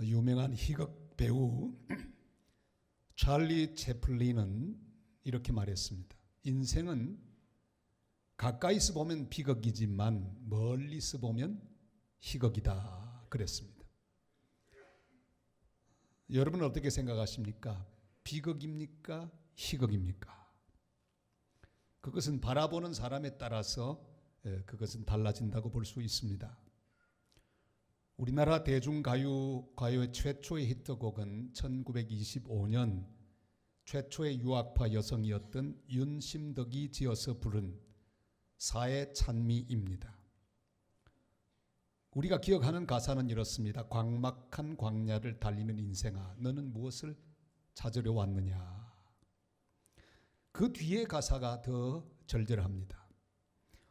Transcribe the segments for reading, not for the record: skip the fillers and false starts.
유명한 희극 배우 찰리 채플린은 이렇게 말했습니다. 인생은 가까이서 보면 비극이지만 멀리서 보면 희극이다 그랬습니다. 여러분은 어떻게 생각하십니까? 비극입니까? 희극입니까? 그것은 바라보는 사람에 따라서 그것은 달라진다고 볼 수 있습니다. 우리나라 대중가요의 최초의 히트곡은 1925년 최초의 유학파 여성이었던 윤심덕이 지어서 부른 사의 찬미입니다. 우리가 기억하는 가사는 이렇습니다. 광막한 광야를 달리는 인생아, 너는 무엇을 찾으려 왔느냐. 그 뒤에 가사가 더 절절합니다.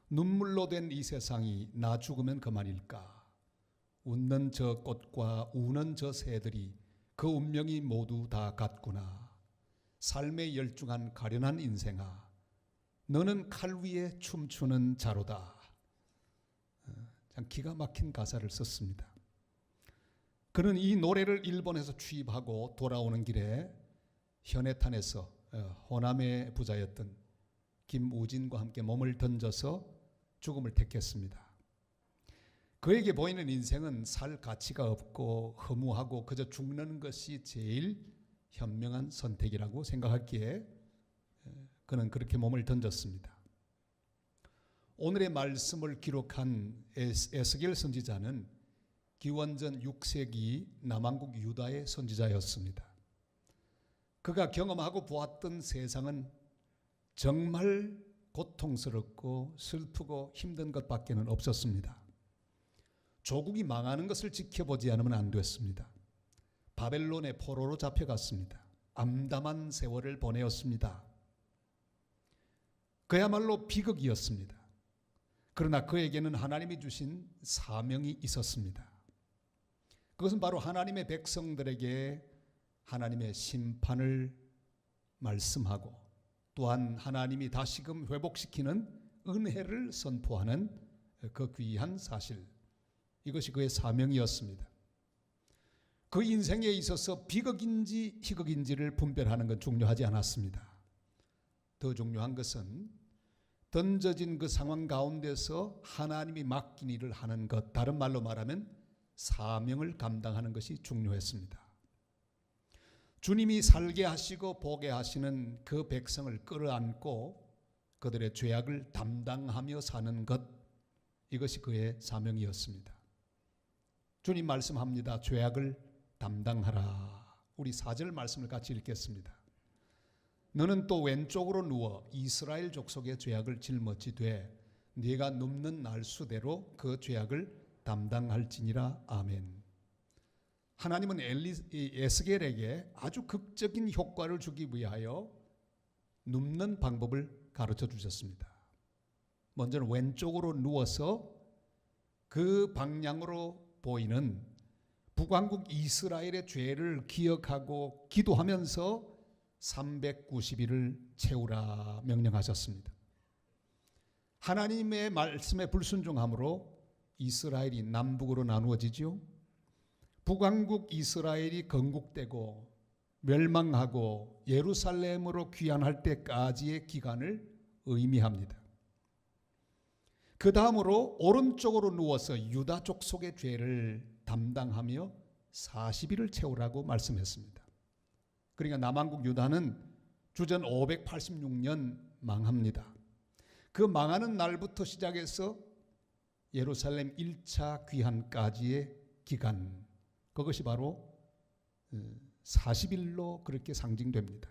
눈물로 된 이 세상이 나 죽으면 그만일까. 웃는 저 꽃과 우는 저 새들이 그 운명이 모두 다 같구나. 삶에 열중한 가련한 인생아, 너는 칼 위에 춤추는 자로다. 참 기가 막힌 가사를 썼습니다. 그는 이 노래를 일본에서 취입하고 돌아오는 길에 현해탄에서 호남의 부자였던 김우진과 함께 몸을 던져서 죽음을 택했습니다. 그에게 보이는 인생은 살 가치가 없고 허무하고 그저 죽는 것이 제일 현명한 선택이라고 생각했기에 그는 그렇게 몸을 던졌습니다. 오늘의 말씀을 기록한 에스겔 선지자는 기원전 6세기 남한국 유다의 선지자였습니다. 그가 경험하고 보았던 세상은 정말 고통스럽고 슬프고 힘든 것밖에는 없었습니다. 조국이 망하는 것을 지켜보지 않으면 안 됐습니다. 바벨론의 포로로 잡혀갔습니다. 암담한 세월을 보내었습니다. 그야말로 비극이었습니다. 그러나 그에게는 하나님이 주신 사명이 있었습니다. 그것은 바로 하나님의 백성들에게 하나님의 심판을 말씀하고 또한 하나님이 다시금 회복시키는 은혜를 선포하는 그 귀한 사실, 이것이 그의 사명이었습니다. 그 인생에 있어서 비극인지 희극인지를 분별하는 건 중요하지 않았습니다. 더 중요한 것은 던져진 그 상황 가운데서 하나님이 맡긴 일을 하는 것, 다른 말로 말하면 사명을 감당하는 것이 중요했습니다. 주님이 살게 하시고 보게 하시는 그 백성을 끌어안고 그들의 죄악을 담당하며 사는 것, 이것이 그의 사명이었습니다. 주님 말씀합니다. 죄악을 담당하라. 우리 4절 말씀을 같이 읽겠습니다. 너는 또 왼쪽으로 누워 이스라엘 족속의 죄악을 짊어지되 네가 눕는 날수대로 그 죄악을 담당할지니라. 아멘. 하나님은 에스겔에게 아주 극적인 효과를 주기 위하여 눕는 방법을 가르쳐 주셨습니다. 먼저는 왼쪽으로 누워서 그 방향으로 보이는 북왕국 이스라엘의 죄를 기억하고 기도하면서 390일을 채우라 명령하셨습니다. 하나님의 말씀에 불순종함으로 이스라엘이 남북으로 나누어지죠. 북왕국 이스라엘이 건국되고 멸망하고 예루살렘으로 귀환할 때까지의 기간을 의미합니다. 그 다음으로 오른쪽으로 누워서 유다 족속의 죄를 담당하며 40일을 채우라고 말씀했습니다. 그러니까 남한국 유다는 주전 586년 망합니다. 그 망하는 날부터 시작해서 예루살렘 1차 귀환까지의 기간, 그것이 바로 40일로 그렇게 상징됩니다.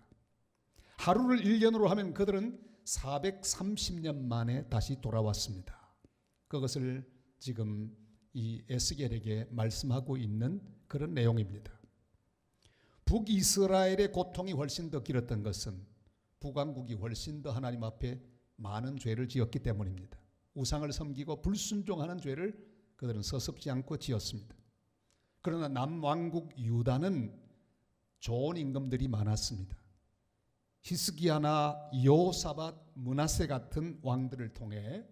하루를 1년으로 하면 그들은 430년 만에 다시 돌아왔습니다. 그것을 지금 이 에스겔에게 말씀하고 있는 그런 내용입니다. 북이스라엘의 고통이 훨씬 더 길었던 것은 북왕국이 훨씬 더 하나님 앞에 많은 죄를 지었기 때문입니다. 우상을 섬기고 불순종하는 죄를 그들은 서슴지 않고 지었습니다. 그러나 남왕국 유다는 좋은 임금들이 많았습니다. 히스기야나 여호사밧, 므낫세 같은 왕들을 통해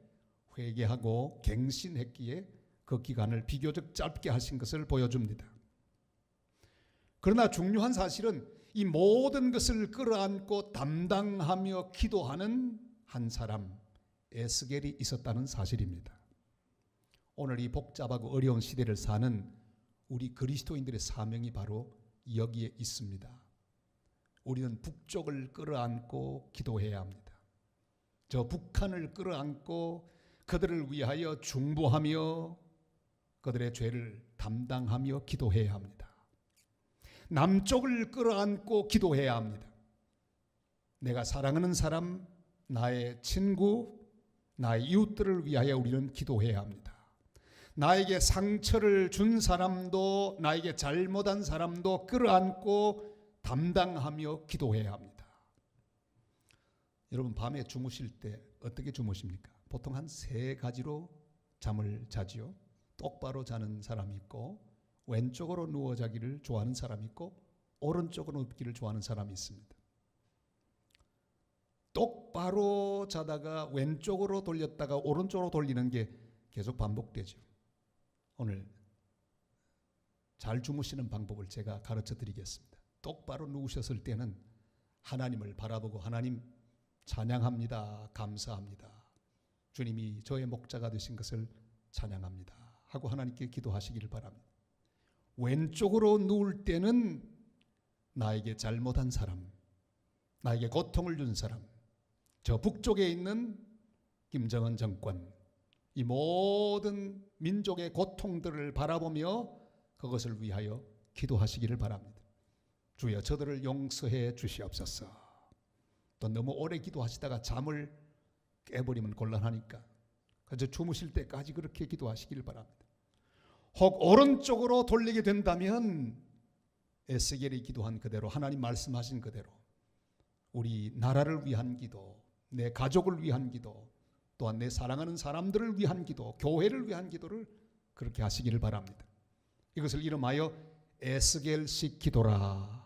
회개하고 갱신했기에 그 기간을 비교적 짧게 하신 것을 보여줍니다. 그러나 중요한 사실은 이 모든 것을 끌어안고 담당하며 기도하는 한 사람, 에스겔이 있었다는 사실입니다. 오늘 이 복잡하고 어려운 시대를 사는 우리 그리스도인들의 사명이 바로 여기에 있습니다. 우리는 북쪽을 끌어안고 기도해야 합니다. 저 북한을 끌어안고 그들을 위하여 중보하며 그들의 죄를 담당하며 기도해야 합니다. 남쪽을 끌어안고 기도해야 합니다. 내가 사랑하는 사람, 나의 친구, 나의 이웃들을 위하여 우리는 기도해야 합니다. 나에게 상처를 준 사람도, 나에게 잘못한 사람도 끌어안고 담당하며 기도해야 합니다. 여러분, 밤에 주무실 때 어떻게 주무십니까? 보통 한 3가지로 잠을 자지요. 똑바로 자는 사람이 있고, 왼쪽으로 누워 자기를 좋아하는 사람이 있고, 오른쪽으로 눕기를 좋아하는 사람이 있습니다. 똑바로 자다가 왼쪽으로 돌렸다가 오른쪽으로 돌리는 게 계속 반복되죠. 오늘 잘 주무시는 방법을 제가 가르쳐 드리겠습니다. 똑바로 누우셨을 때는 하나님을 바라보고, 하나님 찬양합니다, 감사합니다, 주님이 저의 목자가 되신 것을 찬양합니다 하고 하나님께 기도하시기를 바랍니다. 왼쪽으로 누울 때는 나에게 잘못한 사람, 나에게 고통을 준 사람, 저 북쪽에 있는 김정은 정권, 이 모든 민족의 고통들을 바라보며 그것을 위하여 기도하시기를 바랍니다. 주여, 저들을 용서해 주시옵소서. 또 너무 오래 기도하시다가 잠을 깨버리면 곤란하니까 그저 주무실 때까지 그렇게 기도하시기를 바랍니다. 혹 오른쪽으로 돌리게 된다면 에스겔이 기도한 그대로, 하나님 말씀하신 그대로 우리 나라를 위한 기도, 내 가족을 위한 기도, 또한 내 사랑하는 사람들을 위한 기도, 교회를 위한 기도를 그렇게 하시기를 바랍니다. 이것을 이름하여 에스겔식 기도라,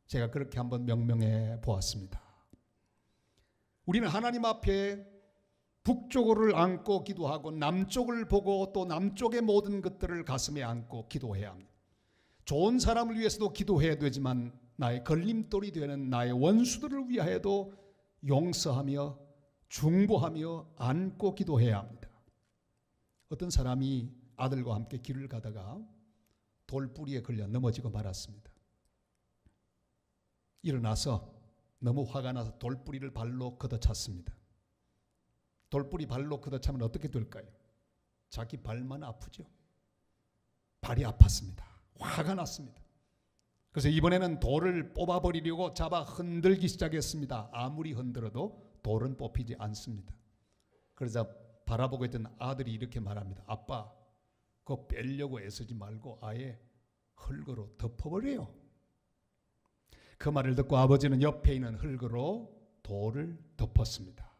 제가 그렇게 한번 명명해 보았습니다. 우리는 하나님 앞에 북쪽을 안고 기도하고 남쪽을 보고 또 남쪽의 모든 것들을 가슴에 안고 기도해야 합니다. 좋은 사람을 위해서도 기도해야 되지만 나의 걸림돌이 되는 나의 원수들을 위하여도 용서하며 중보하며 안고 기도해야 합니다. 어떤 사람이 아들과 함께 길을 가다가 돌뿌리에 걸려 넘어지고 말았습니다. 일어나서 너무 화가 나서 돌뿌리를 발로 걷어찼습니다. 돌뿌리 발로 걷어차면 어떻게 될까요? 자기 발만 아프죠. 발이 아팠습니다. 화가 났습니다. 그래서 이번에는 돌을 뽑아버리려고 잡아 흔들기 시작했습니다. 아무리 흔들어도 돌은 뽑히지 않습니다. 그러자 바라보고 있던 아들이 이렇게 말합니다. 아빠, 그거 빼려고 애쓰지 말고 아예 흙으로 덮어버려요. 그 말을 듣고 아버지는 옆에 있는 흙으로 돌을 덮었습니다.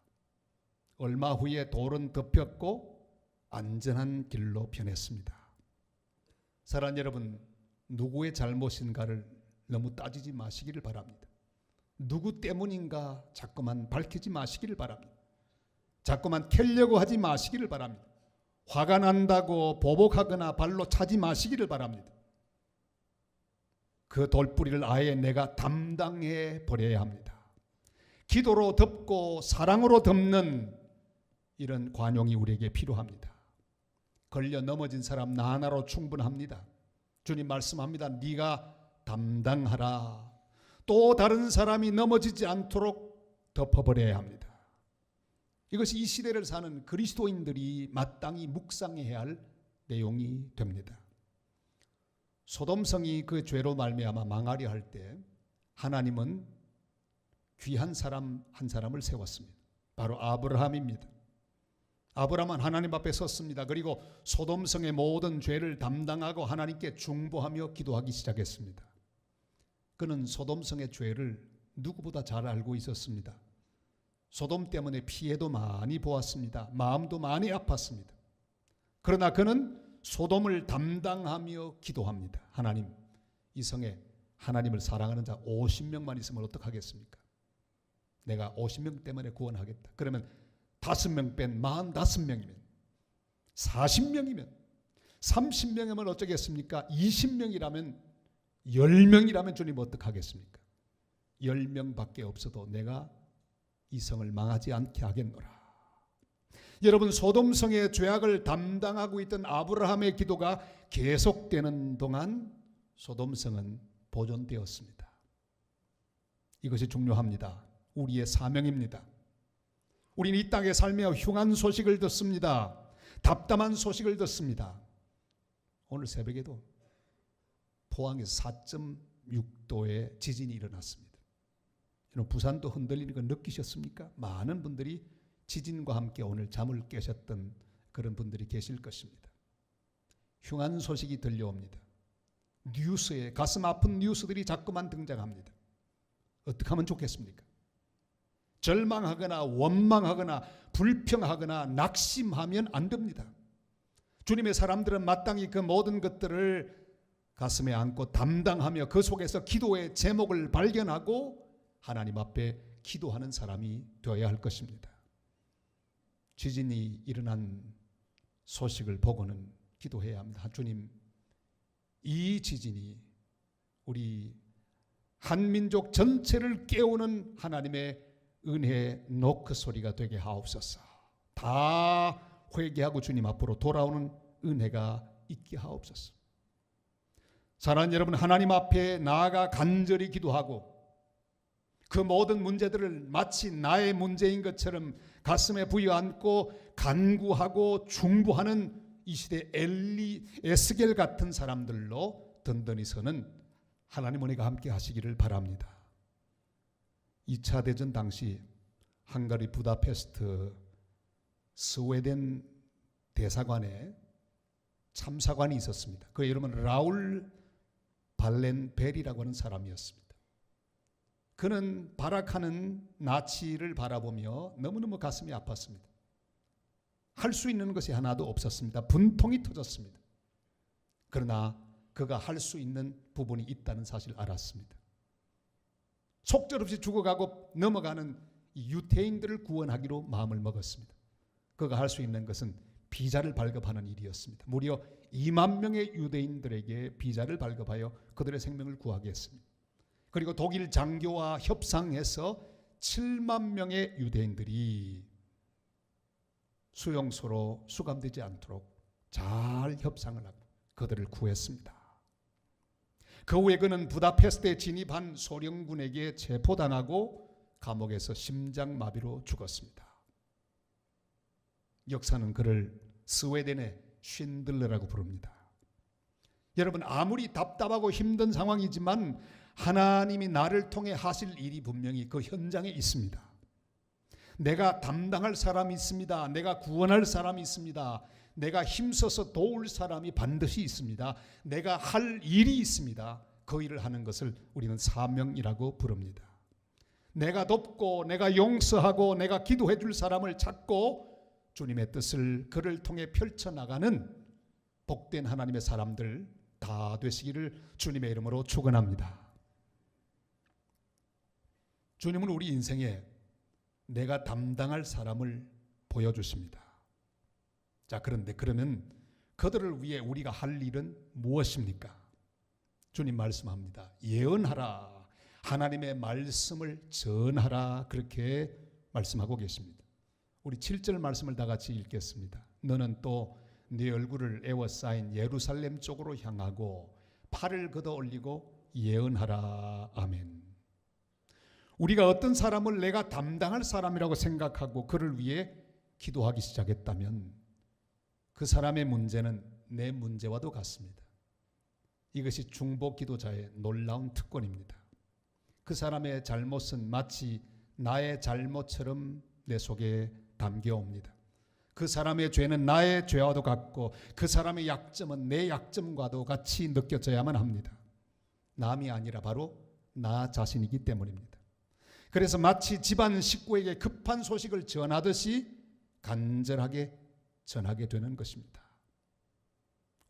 얼마 후에 돌은 덮였고 안전한 길로 변했습니다. 사랑하는 여러분, 누구의 잘못인가를 너무 따지지 마시기를 바랍니다. 누구 때문인가 자꾸만 밝히지 마시기를 바랍니다. 자꾸만 캘려고 하지 마시기를 바랍니다. 화가 난다고 보복하거나 발로 차지 마시기를 바랍니다. 그 돌뿌리를 아예 내가 담당해 버려야 합니다. 기도로 덮고 사랑으로 덮는 이런 관용이 우리에게 필요합니다. 걸려 넘어진 사람 나 하나로 충분합니다. 주님 말씀합니다. 네가 담당하라. 또 다른 사람이 넘어지지 않도록 덮어버려야 합니다. 이것이 이 시대를 사는 그리스도인들이 마땅히 묵상해야 할 내용이 됩니다. 소돔성이 그 죄로 말미암아 망하려 할 때 하나님은 귀한 사람 한 사람을 세웠습니다. 바로 아브라함입니다. 아브라함은 하나님 앞에 섰습니다. 그리고 소돔성의 모든 죄를 담당하고 하나님께 중보하며 기도하기 시작했습니다. 그는 소돔성의 죄를 누구보다 잘 알고 있었습니다. 소돔 때문에 피해도 많이 보았습니다. 마음도 많이 아팠습니다. 그러나 그는 소돔을 담당하며 기도합니다. 하나님, 이 성에 하나님을 사랑하는 자 50명만 있으면 어떡하겠습니까? 내가 50명 때문에 구원하겠다. 그러면 5명 뺀 45명이면, 40명이면, 30명이면 어쩌겠습니까? 20명이라면 10명이라면 주님 어떡하겠습니까? 10명밖에 없어도 내가 이 성을 망하지 않게 하겠노라. 여러분, 소돔성의 죄악을 담당하고 있던 아브라함의 기도가 계속되는 동안 소돔성은 보존되었습니다. 이것이 중요합니다. 우리의 사명입니다. 우리는 이 땅에 살며 흉한 소식을 듣습니다. 답답한 소식을 듣습니다. 오늘 새벽에도 포항에서 4.6도의 지진이 일어났습니다. 여러분, 부산도 흔들리는 거 느끼셨습니까? 많은 분들이 지진과 함께 오늘 잠을 깨셨던 그런 분들이 계실 것입니다. 흉한 소식이 들려옵니다. 뉴스에 가슴 아픈 뉴스들이 자꾸만 등장합니다. 어떻게 하면 좋겠습니까? 절망하거나 원망하거나 불평하거나 낙심하면 안 됩니다. 주님의 사람들은 마땅히 그 모든 것들을 가슴에 안고 담당하며 그 속에서 기도의 제목을 발견하고 하나님 앞에 기도하는 사람이 되어야 할 것입니다. 지진이 일어난 소식을 보고는 기도해야 합니다. 주님, 이 지진이 우리 한민족 전체를 깨우는 하나님의 은혜의 노크 소리가 되게 하옵소서. 다 회개하고 주님 앞으로 돌아오는 은혜가 있게 하옵소서. 사랑하는 여러분, 하나님 앞에 나아가 간절히 기도하고 그 모든 문제들을 마치 나의 문제인 것처럼 가슴에 부여안고 간구하고 중보하는 이 시대 에스겔 같은 사람들로 든든히 서는 하나님 은혜가 함께 하시기를 바랍니다. 2차 대전 당시 헝가리 부다페스트 스웨덴 대사관에 참사관이 있었습니다. 그 이름은 라울 발렌벨이라고 하는 사람이었습니다. 그는 발악하는 나치를 바라보며 너무너무 가슴이 아팠습니다. 할 수 있는 것이 하나도 없었습니다. 분통이 터졌습니다. 그러나 그가 할 수 있는 부분이 있다는 사실을 알았습니다. 속절없이 죽어가고 넘어가는 유태인들을 구원하기로 마음을 먹었습니다. 그가 할 수 있는 것은 비자를 발급하는 일이었습니다. 무려 2만 명의 유대인들에게 비자를 발급하여 그들의 생명을 구하게 했습니다. 그리고 독일 장교와 협상해서 7만 명의 유대인들이 수용소로 수감되지 않도록 잘 협상을 하고 그들을 구했습니다. 그 후에 그는 부다페스트에 진입한 소련군에게 체포당하고 감옥에서 심장마비로 죽었습니다. 역사는 그를 스웨덴의 쉰들러라고 부릅니다. 여러분, 아무리 답답하고 힘든 상황이지만 하나님이 나를 통해 하실 일이 분명히 그 현장에 있습니다. 내가 담당할 사람이 있습니다. 내가 구원할 사람이 있습니다. 내가 힘써서 도울 사람이 반드시 있습니다. 내가 할 일이 있습니다. 그 일을 하는 것을 우리는 사명이라고 부릅니다. 내가 돕고 내가 용서하고 내가 기도해 줄 사람을 찾고 주님의 뜻을 그를 통해 펼쳐나가는 복된 하나님의 사람들 다 되시기를 주님의 이름으로 축원합니다. 주님은 우리 인생에 내가 담당할 사람을 보여주십니다. 자, 그런데 그러면 그들을 위해 우리가 할 일은 무엇입니까? 주님 말씀합니다. 예언하라. 하나님의 말씀을 전하라. 그렇게 말씀하고 계십니다. 우리 7절 말씀을 다 같이 읽겠습니다. 너는 또 네 얼굴을 에워싸인 예루살렘 쪽으로 향하고 팔을 걷어 올리고 예언하라. 아멘. 우리가 어떤 사람을 내가 담당할 사람이라고 생각하고 그를 위해 기도하기 시작했다면 그 사람의 문제는 내 문제와도 같습니다. 이것이 중보 기도자의 놀라운 특권입니다. 그 사람의 잘못은 마치 나의 잘못처럼 내 속에 담겨옵니다. 그 사람의 죄는 나의 죄와도 같고 그 사람의 약점은 내 약점과도 같이 느껴져야만 합니다. 남이 아니라 바로 나 자신이기 때문입니다. 그래서 마치 집안 식구에게 급한 소식을 전하듯이 간절하게 전하게 되는 것입니다.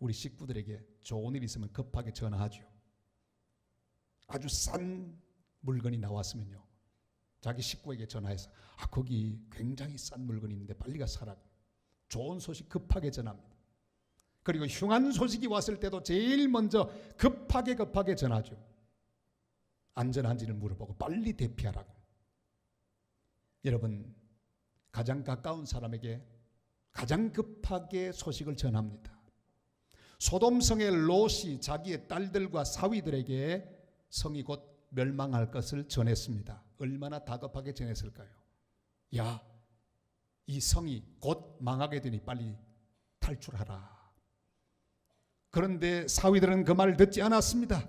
우리 식구들에게 좋은 일 있으면 급하게 전화하죠. 아주 싼 물건이 나왔으면요, 자기 식구에게 전화해서 거기 굉장히 싼 물건이 있는데 빨리 가서 사라고 좋은 소식 급하게 전합니다. 그리고 흉한 소식이 왔을 때도 제일 먼저 급하게 전하죠. 안전한지를 물어보고 빨리 대피하라고. 여러분, 가장 가까운 사람에게 가장 급하게 소식을 전합니다. 소돔성의 롯이 자기의 딸들과 사위들에게 성이 곧 멸망할 것을 전했습니다. 얼마나 다급하게 전했을까요? 야, 이 성이 곧 망하게 되니 빨리 탈출하라. 그런데 사위들은 그 말을 듣지 않았습니다.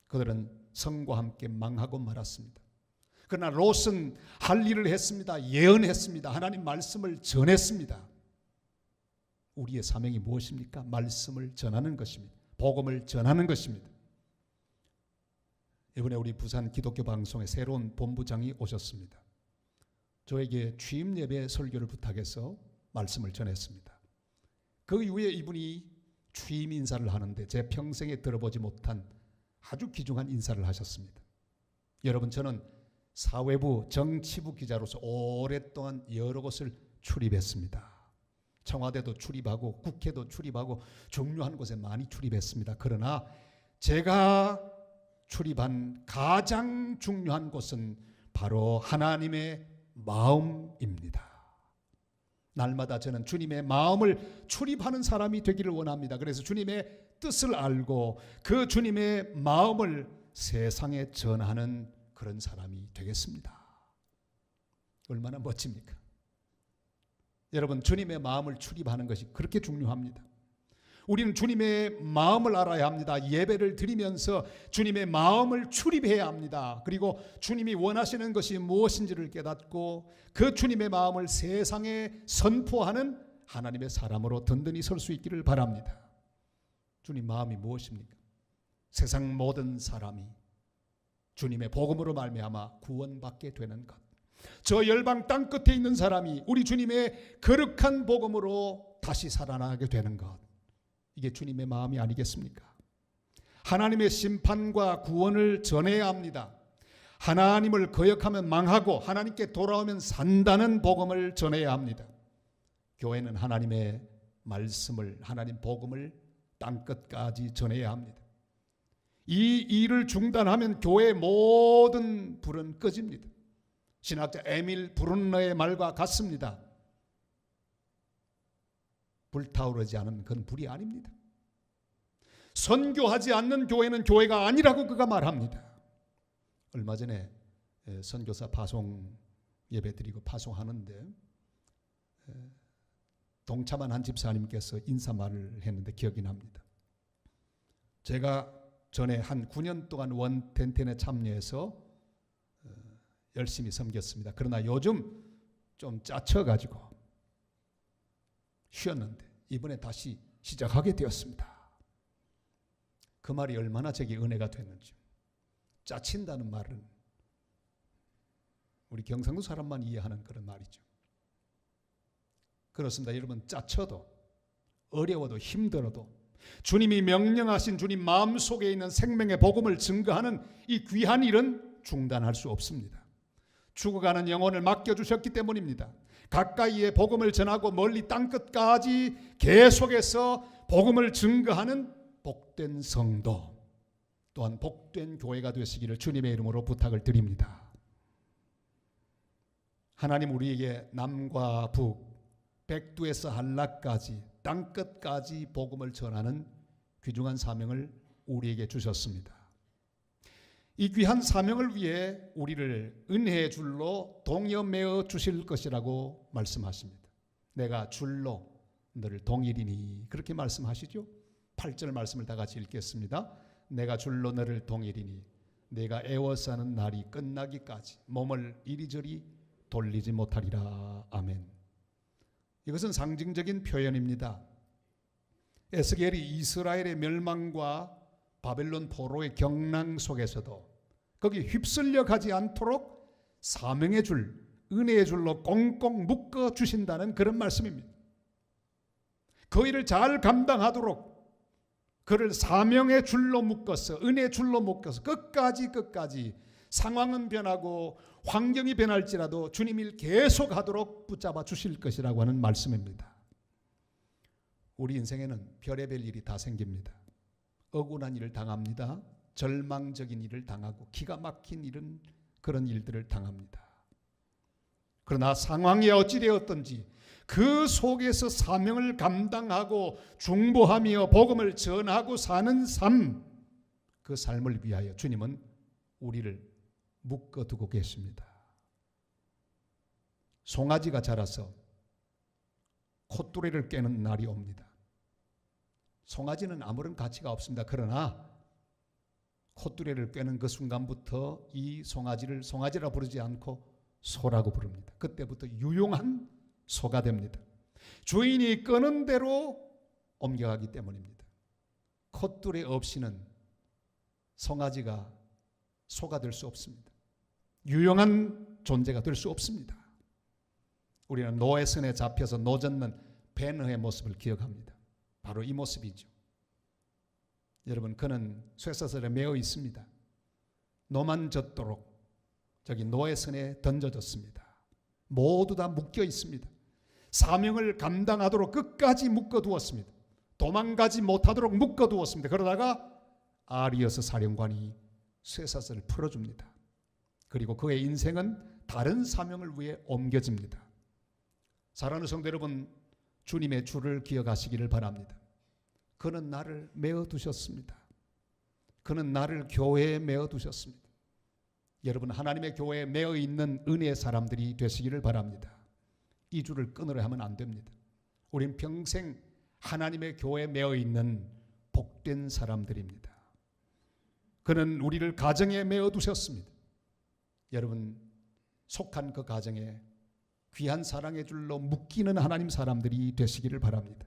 그들은 성과 함께 망하고 말았습니다. 그러나 롯은 할 일을 했습니다. 예언했습니다. 하나님 말씀을 전했습니다. 우리의 사명이 무엇입니까? 말씀을 전하는 것입니다. 복음을 전하는 것입니다. 이번에 우리 부산 기독교 방송에 새로운 본부장이 오셨습니다. 저에게 취임 예배 설교를 부탁해서 말씀을 전했습니다. 그 이후에 이분이 취임 인사를 하는데 제 평생에 들어보지 못한 아주 귀중한 인사를 하셨습니다. 여러분, 저는 사회부, 정치부 기자로서 오랫동안 여러 곳을 출입했습니다. 청와대도 출입하고 국회도 출입하고 중요한 곳에 많이 출입했습니다. 그러나 제가 출입한 가장 중요한 곳은 바로 하나님의 마음입니다. 날마다 저는 주님의 마음을 출입하는 사람이 되기를 원합니다. 그래서 주님의 뜻을 알고 그 주님의 마음을 세상에 전하는 그런 사람이 되겠습니다. 얼마나 멋집니까? 여러분, 주님의 마음을 출입하는 것이 그렇게 중요합니다. 우리는 주님의 마음을 알아야 합니다. 예배를 드리면서 주님의 마음을 출입해야 합니다. 그리고 주님이 원하시는 것이 무엇인지를 깨닫고 그 주님의 마음을 세상에 선포하는 하나님의 사람으로 든든히 설 수 있기를 바랍니다. 주님 마음이 무엇입니까? 세상 모든 사람이 주님의 복음으로 말미암아 구원받게 되는 것. 저 열방 땅 끝에 있는 사람이 우리 주님의 거룩한 복음으로 다시 살아나게 되는 것. 이게 주님의 마음이 아니겠습니까? 하나님의 심판과 구원을 전해야 합니다. 하나님을 거역하면 망하고 하나님께 돌아오면 산다는 복음을 전해야 합니다. 교회는 하나님의 말씀을, 하나님 복음을 땅끝까지 전해야 합니다. 이 일을 중단하면 교회의 모든 불은 꺼집니다. 신학자 에밀 브룬너의 말과 같습니다. 불타오르지 않은 그건 불이 아닙니다. 선교하지 않는 교회는 교회가 아니라고 그가 말합니다. 얼마 전에 선교사 파송 예배 드리고 파송하는데 동참한 한 집사님께서 인사말을 했는데 기억이 납니다. 제가 전에 한 9년 동안 원텐텐에 참여해서 열심히 섬겼습니다. 그러나 요즘 좀 짜쳐가지고 쉬었는데 이번에 다시 시작하게 되었습니다. 그 말이 얼마나 제게 은혜가 됐는지. 짜친다는 말은 우리 경상도 사람만 이해하는 그런 말이죠. 그렇습니다. 여러분, 짜쳐도 어려워도 힘들어도 주님이 명령하신 주님 마음속에 있는 생명의 복음을 증거하는 이 귀한 일은 중단할 수 없습니다. 죽어가는 영혼을 맡겨주셨기 때문입니다. 가까이에 복음을 전하고 멀리 땅끝까지 계속해서 복음을 증거하는 복된 성도, 또한 복된 교회가 되시기를 주님의 이름으로 부탁을 드립니다. 하나님 우리에게 남과 북, 백두에서 한라까지 땅끝까지 복음을 전하는 귀중한 사명을 우리에게 주셨습니다. 이 귀한 사명을 위해 우리를 은혜의 줄로 동여매어 주실 것이라고 말씀하십니다. 내가 줄로 너를 동이리니, 그렇게 말씀하시죠. 8절 말씀을 다 같이 읽겠습니다. 내가 줄로 너를 동이리니 내가 애워싸는 날이 끝나기까지 몸을 이리저리 돌리지 못하리라. 아멘. 이것은 상징적인 표현입니다. 에스겔이 이스라엘의 멸망과 바벨론 포로의 경랑 속에서도 거기 휩쓸려 가지 않도록 사명의 줄, 은혜의 줄로 꽁꽁 묶어 주신다는 그런 말씀입니다. 그 일을 잘 감당하도록 그를 사명의 줄로 묶어서, 은혜의 줄로 묶어서 끝까지 상황은 변하고 환경이 변할지라도 주님 일 계속하도록 붙잡아 주실 것이라고 하는 말씀입니다. 우리 인생에는 별의별 일이 다 생깁니다. 억울한 일을 당합니다. 절망적인 일을 당하고 기가 막힌 일은 그런 일들을 당합니다. 그러나 상황이 어찌되었든지 그 속에서 사명을 감당하고 중보하며 복음을 전하고 사는 삶, 그 삶을 위하여 주님은 우리를 묶어두고 계십니다. 송아지가 자라서 콧뚜레를 깨는 날이 옵니다. 송아지는 아무런 가치가 없습니다. 그러나 콧뚜레를 꿰는 그 순간부터 이 송아지를 송아지라 부르지 않고 소라고 부릅니다. 그때부터 유용한 소가 됩니다. 주인이 끄는 대로 옮겨가기 때문입니다. 콧뚜레 없이는 송아지가 소가 될 수 없습니다. 유용한 존재가 될 수 없습니다. 우리는 노예선에 잡혀서 노젓는 베너의 모습을 기억합니다. 바로 이 모습이죠. 여러분, 그는 쇠사슬에 매어 있습니다. 노만 젖도록 저기 노예선에 던져졌습니다. 모두 다 묶여 있습니다. 사명을 감당하도록 끝까지 묶어두었습니다. 도망가지 못하도록 묶어두었습니다. 그러다가 아리어스 사령관이 쇠사슬을 풀어줍니다. 그리고 그의 인생은 다른 사명을 위해 옮겨집니다. 사랑하는 성도 여러분, 주님의 주를 기억하시기를 바랍니다. 그는 나를 메어두셨습니다. 그는 나를 교회에 메어두셨습니다. 여러분, 하나님의 교회에 메어있는 은혜의 사람들이 되시기를 바랍니다. 이 줄을 끊으려 하면 안 됩니다. 우린 평생 하나님의 교회에 메어있는 복된 사람들입니다. 그는 우리를 가정에 메어두셨습니다. 여러분, 속한 그 가정에 귀한 사랑의 줄로 묶이는 하나님 사람들이 되시기를 바랍니다.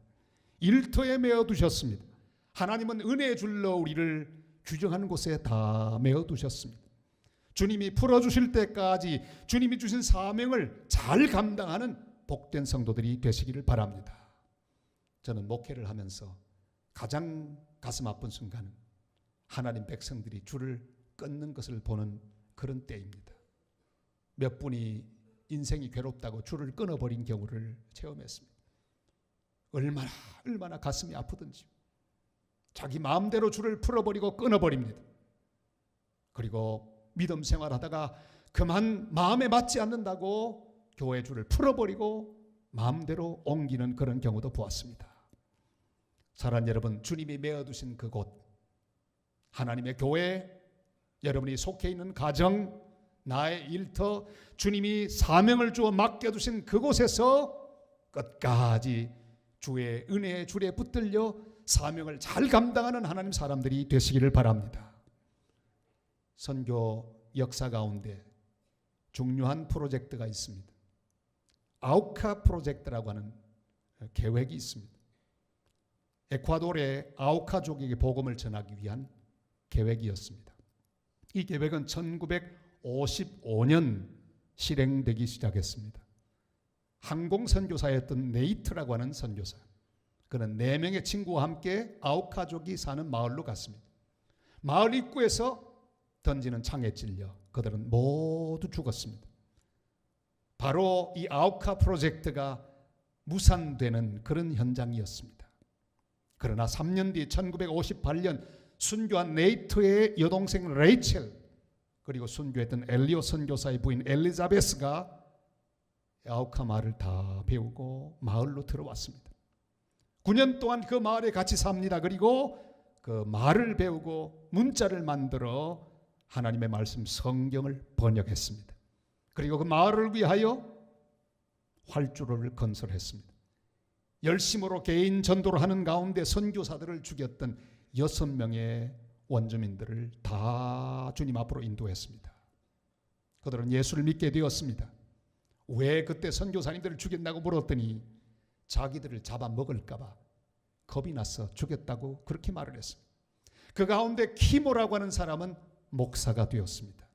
일터에 메어두셨습니다. 하나님은 은혜의 줄로 우리를 규정하는 곳에 다 메어두셨습니다. 주님이 풀어주실 때까지 주님이 주신 사명을 잘 감당하는 복된 성도들이 되시기를 바랍니다. 저는 목회를 하면서 가장 가슴 아픈 순간은 하나님 백성들이 줄을 끊는 것을 보는 그런 때입니다. 몇 분이 인생이 괴롭다고 줄을 끊어버린 경우를 체험했습니다. 얼마나 가슴이 아프든지 자기 마음대로 줄을 풀어버리고 끊어버립니다. 그리고 믿음 생활하다가 그만 마음에 맞지 않는다고 교회 줄을 풀어버리고 마음대로 옮기는 그런 경우도 보았습니다. 사랑하는 여러분, 주님이 메어두신 그곳, 하나님의 교회, 여러분이 속해 있는 가정, 나의 일터, 주님이 사명을 주어 맡겨두신 그곳에서 끝까지 주의 은혜의 줄에 붙들려 사명을 잘 감당하는 하나님 사람들이 되시기를 바랍니다. 선교 역사 가운데 중요한 프로젝트가 있습니다. 아우카 프로젝트라고 하는 계획이 있습니다. 에콰도르의 아우카족에게 복음을 전하기 위한 계획이었습니다. 이 계획은 1955년 실행되기 시작했습니다. 항공선교사였던 네이트라고 하는 선교사, 그는 4명의 친구와 함께 아우카족이 사는 마을로 갔습니다. 마을 입구에서 던지는 창에 찔려 그들은 모두 죽었습니다. 바로 이 아우카 프로젝트가 무산되는 그런 현장이었습니다. 그러나 3년 뒤 1958년 순교한 네이트의 여동생 레이첼, 그리고 순교했던 엘리오 선교사의 부인 엘리자베스가 아우카 말을 다 배우고 마을로 들어왔습니다. 9년 동안 그 마을에 같이 삽니다. 그리고 그 말을 배우고 문자를 만들어 하나님의 말씀 성경을 번역했습니다. 그리고 그 마을을 위하여 활주로를 건설했습니다. 열심으로 개인 전도를 하는 가운데 선교사들을 죽였던 6명의 원주민들을 다 주님 앞으로 인도했습니다. 그들은 예수를 믿게 되었습니다. 왜 그때 선교사님들을 죽였다고 물었더니 자기들을 잡아먹을까 봐 겁이 나서 죽였다고 그렇게 말을 했습니다. 그 가운데 키모라고 하는 사람은 목사가 되었습니다.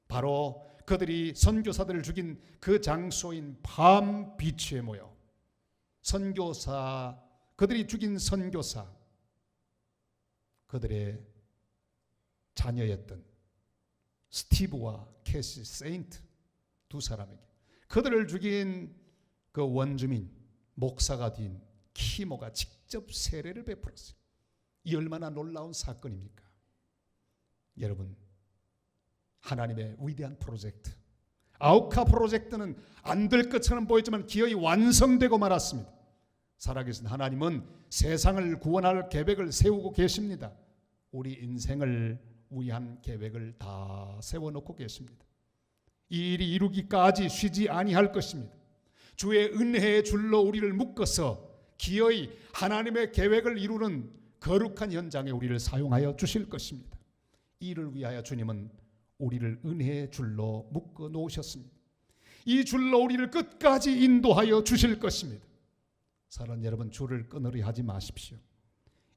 바로 그들이 선교사들을 죽인 그 장소인 밤비치에 모여 선교사, 그들이 죽인 선교사, 그들의 자녀였던 스티브와 캐시 세인트 두 사람에게, 그들을 죽인 그 원주민 목사가 된 키모가 직접 직접 세례를 베풀었어요. 이 얼마나 놀라운 사건입니까? 여러분, 하나님의 위대한 프로젝트, 아우카 프로젝트는 안 될 것처럼 보였지만 기어이 완성되고 말았습니다. 살아계신 하나님은 세상을 구원할 계획을 세우고 계십니다. 우리 인생을 위한 계획을 다 세워놓고 계십니다. 이 일이 이루기까지 쉬지 아니할 것입니다. 주의 은혜의 줄로 우리를 묶어서 기어이 하나님의 계획을 이루는 거룩한 현장에 우리를 사용하여 주실 것입니다. 이를 위하여 주님은 우리를 은혜의 줄로 묶어 놓으셨습니다. 이 줄로 우리를 끝까지 인도하여 주실 것입니다. 사랑하는 여러분, 줄을 끊으려 하지 마십시오.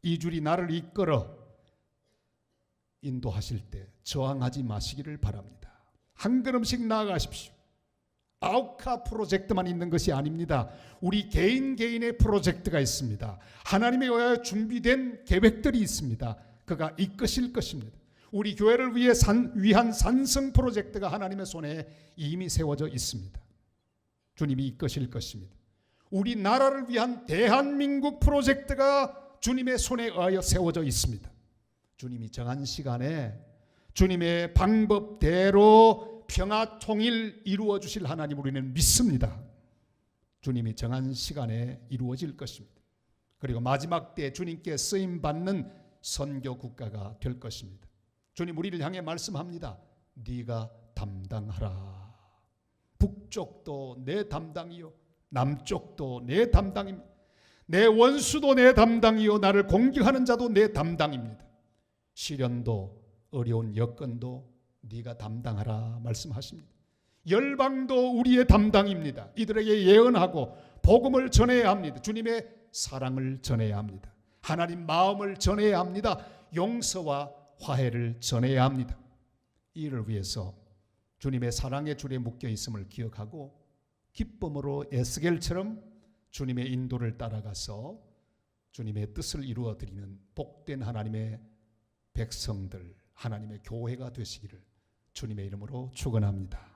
이 줄이 나를 이끌어 인도하실 때 저항하지 마시기를 바랍니다. 한 걸음씩 나아가십시오. 아우카 프로젝트만 있는 것이 아닙니다. 우리 개인의 프로젝트가 있습니다. 하나님에 의하여 준비된 계획들이 있습니다. 그가 이끄실 것입니다. 우리 교회를 위한 산성 프로젝트가 하나님의 손에 이미 세워져 있습니다. 주님이 이끄실 것입니다. 우리 나라를 위한 대한민국 프로젝트가 주님의 손에 의하여 세워져 있습니다. 주님이 정한 시간에 주님의 방법대로 평화 통일 이루어 주실 하나님 우리는 믿습니다. 주님이 정한 시간에 이루어질 것입니다. 그리고 마지막 때 주님께 쓰임 받는 선교 국가가 될 것입니다. 주님 우리를 향해 말씀합니다. 네가 담당하라. 북쪽도 내 담당이요 남쪽도 내 담당입니다. 내 원수도 내 담당이요 나를 공격하는 자도 내 담당입니다. 시련도 어려운 여건도 네가 담당하라 말씀하십니다. 열방도 우리의 담당입니다. 이들에게 예언하고 복음을 전해야 합니다. 주님의 사랑을 전해야 합니다. 하나님 마음을 전해야 합니다. 용서와 화해를 전해야 합니다. 이를 위해서 주님의 사랑의 줄에 묶여 있음을 기억하고 기쁨으로 에스겔처럼 주님의 인도를 따라가서 주님의 뜻을 이루어 드리는 복된 하나님의 백성들, 하나님의 교회가 되시기를 주님의 이름으로 축원합니다.